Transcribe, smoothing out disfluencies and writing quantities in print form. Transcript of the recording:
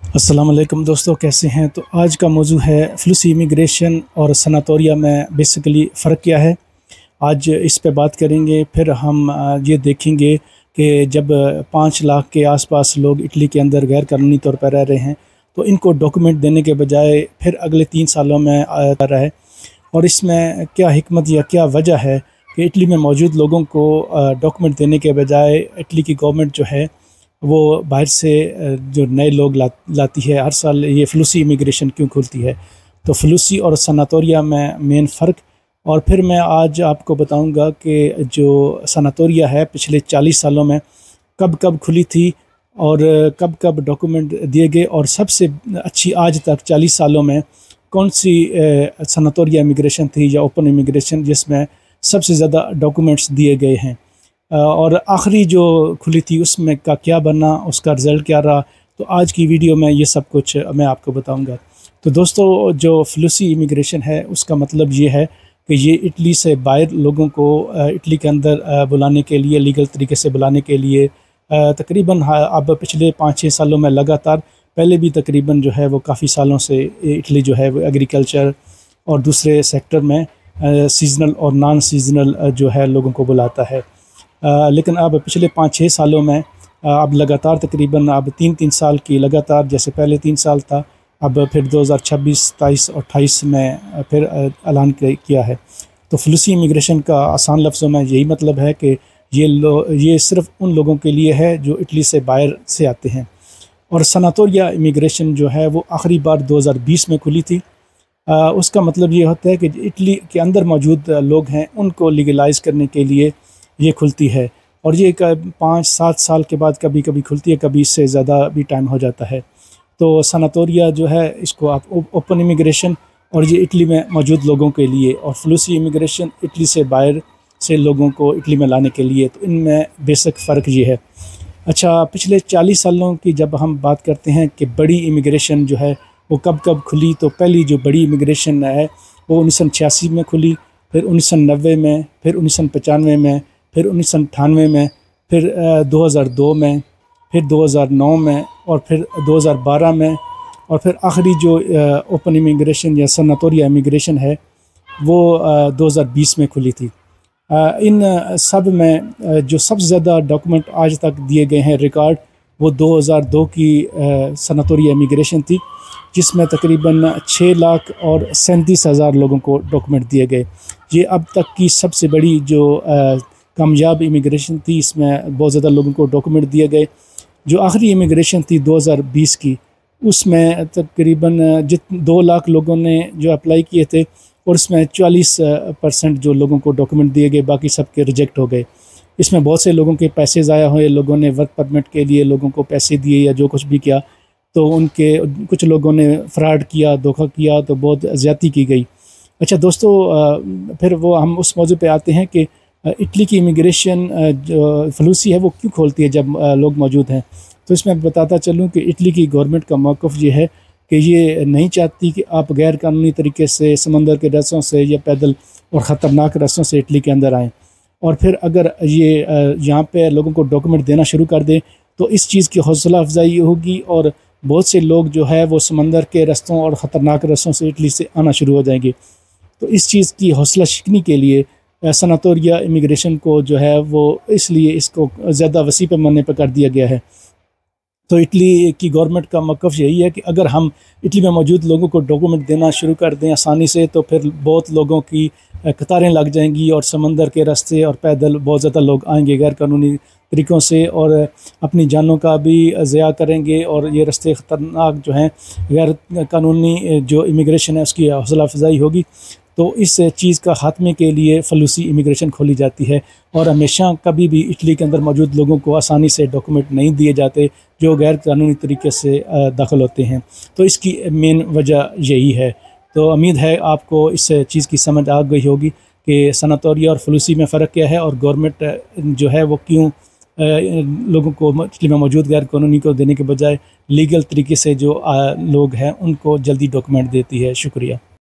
अस्सलाम वालेकुम दोस्तों, कैसे हैं। तो आज का मौजू है फ्लूसी इमिग्रेशन और सनातोरिया में बेसिकली फ़र्क क्या है। आज इस पे बात करेंगे। फिर हम ये देखेंगे कि जब 5 लाख के आसपास लोग इटली के अंदर गैर कानूनी तौर पर रह रहे हैं तो इनको डॉक्यूमेंट देने के बजाय फिर अगले 3 सालों में आ रहा है। और इसमें क्या हिकमत या क्या वजह है कि इटली में मौजूद लोगों को डॉक्यूमेंट देने के बजाय इटली की गवर्नमेंट जो है वो बाहर से जो नए लोग लाती है। हर साल ये फ्लूसी इमिग्रेशन क्यों खुलती है। तो फ्लूसी और सनातोरिया में मेन फ़र्क। और फिर मैं आज आपको बताऊंगा कि जो सनातोरिया है पिछले 40 सालों में कब कब खुली थी और कब कब डॉक्यूमेंट दिए गए, और सबसे अच्छी आज तक 40 सालों में कौन सी सनातोरिया इमिग्रेशन थी या ओपन इमिग्रेशन जिसमें सबसे ज़्यादा डॉक्यूमेंट्स दिए गए हैं। और आखिरी जो खुली थी उसमें का क्या बना, उसका रिज़ल्ट क्या रहा। तो आज की वीडियो में ये सब कुछ मैं आपको बताऊंगा। तो दोस्तों, जो फ्लूसी इमिग्रेशन है उसका मतलब ये है कि ये इटली से बाहर लोगों को इटली के अंदर बुलाने के लिए, लीगल तरीके से बुलाने के लिए तकरीबन अब पिछले 5-6 सालों में लगातार, पहले भी तकरीबन जो है वो काफ़ी सालों से इटली जो है वो एग्रीकल्चर और दूसरे सेक्टर में सीजनल और नॉन सीजनल जो है लोगों को बुलाता है। लेकिन अब पिछले 5-6 सालों में अब लगातार तकरीबन अब 3-3 साल की लगातार, जैसे पहले 3 साल था, अब फिर 2026, 27 और 28 में फिर ऐलान किया है। तो फ्लूसी इमिग्रेशन का आसान लफ्ज़ों में यही मतलब है कि ये सिर्फ़ उन लोगों के लिए है जो इटली से बाहर से आते हैं। और सनातोरिया इमिग्रेशन जो है वो आखिरी बार 2020 में खुली थी। उसका मतलब ये होता है कि इटली के अंदर मौजूद लोग हैं उनको लीगलाइज़ करने के लिए ये खुलती है। और ये 5-7 साल के बाद कभी कभी खुलती है, कभी इससे ज़्यादा भी टाइम हो जाता है। तो सनातोरिया जो है इसको आप ओपन इमिग्रेशन, और ये इटली में मौजूद लोगों के लिए, और फ्लूसी इमिग्रेशन इटली से बाहर से लोगों को इटली में लाने के लिए। तो इनमें बेसिक फ़र्क ये है। अच्छा, पिछले 40 सालों की जब हम बात करते हैं कि बड़ी इमिग्रेशन जो है वो कब कब खुली, तो पहली जो बड़ी इमिग्रेशन है वो 1986 में खुली, फिर 1990 में, फिर 1995 में, फिर 1998 में, फिर 2002 में, फिर 2009 में, और फिर 2012 में, और फिर आखिरी जो ओपन इमिग्रेशन या सनातोरिया इमिग्रेशन है वो 2020 में खुली थी। इन सब में जो सबसे ज़्यादा डॉक्यूमेंट आज तक दिए गए हैं रिकॉर्ड, वो 2002 की सनातोरिया इमिग्रेशन थी, जिसमें तकरीबन 6,37,000 लोगों को डॉक्यूमेंट दिए गए। ये अब तक की सबसे बड़ी जो कामयाब इमिग्रेशन थी। इसमें बहुत ज़्यादा लोगों को डॉक्यूमेंट दिए गए। जो आखिरी इमिग्रेशन थी 2020 की, उसमें तकरीबन 2 लाख लोगों ने जो अप्लाई किए थे, और इसमें 44% जो लोगों को डॉक्यूमेंट दिए गए, बाकी सबके रिजेक्ट हो गए। इसमें बहुत से लोगों के पैसे ज़ाया हुए, लोगों ने वर्क परमिट के लिए लोगों को पैसे दिए या जो कुछ भी किया, तो उनके कुछ लोगों ने फ्रॉड किया, धोखा किया, तो बहुत ज़्यादती की गई। अच्छा दोस्तों, फिर वो हम उस मौजू पे आते हैं कि इटली की इमिग्रेशन जो फ्लूसी है वो क्यों खोलती है जब लोग मौजूद हैं। तो इसमें मैं बताता चलूँ कि इटली की गवर्नमेंट का मौक़िफ़ ये है कि ये नहीं चाहती कि आप गैर कानूनी तरीके से समंदर के रास्तों से या पैदल और ख़तरनाक रास्तों से इटली के अंदर आएँ। और फिर अगर ये यहाँ पे लोगों को डॉक्यूमेंट देना शुरू कर दें तो इस चीज़ की हौसला अफजाई होगी, और बहुत से लोग जो है वो समंदर के रास्तों और ख़तरनाक रास्तों से इटली से आना शुरू हो जाएंगे। तो इस चीज़ की हौसला शिकनी के लिए सनातोरिया इमिग्रेशन को जो है वो इसलिए इसको ज़्यादा वसी पैमाने पर कर दिया गया है। तो इटली की गवर्नमेंट का मौक़िफ़ यही है कि अगर हम इटली में मौजूद लोगों को डॉक्यूमेंट देना शुरू कर दें आसानी से, तो फिर बहुत लोगों की कतारें लग जाएंगी, और समंदर के रास्ते और पैदल बहुत ज़्यादा लोग आएंगे गैर कानूनी तरीक़ों से, और अपनी जानों का भी ज़िया करेंगे। और ये रास्ते ख़तरनाक जो हैं, गैर कानूनी जो इमिग्रेशन है उसकी हौसला अफजाई होगी। तो इस चीज़ का ख़ात्मे के लिए फ्लूसी इमिग्रेशन खोली जाती है। और हमेशा कभी भी इटली के अंदर मौजूद लोगों को आसानी से डॉक्यूमेंट नहीं दिए जाते जो गैर कानूनी तरीके से दाखिल होते हैं। तो इसकी मेन वजह यही है। तो उम्मीद है आपको इस चीज़ की समझ आ गई होगी कि सनातोरिया और फ्लूसी में फ़र्क क्या है, और गवर्नमेंट जो है वो क्यों लोगों को इटली में मौजूद गैर कानूनी को देने के बजाय लीगल तरीके से जो लोग हैं उनको जल्दी डॉक्यूमेंट देती है। शुक्रिया।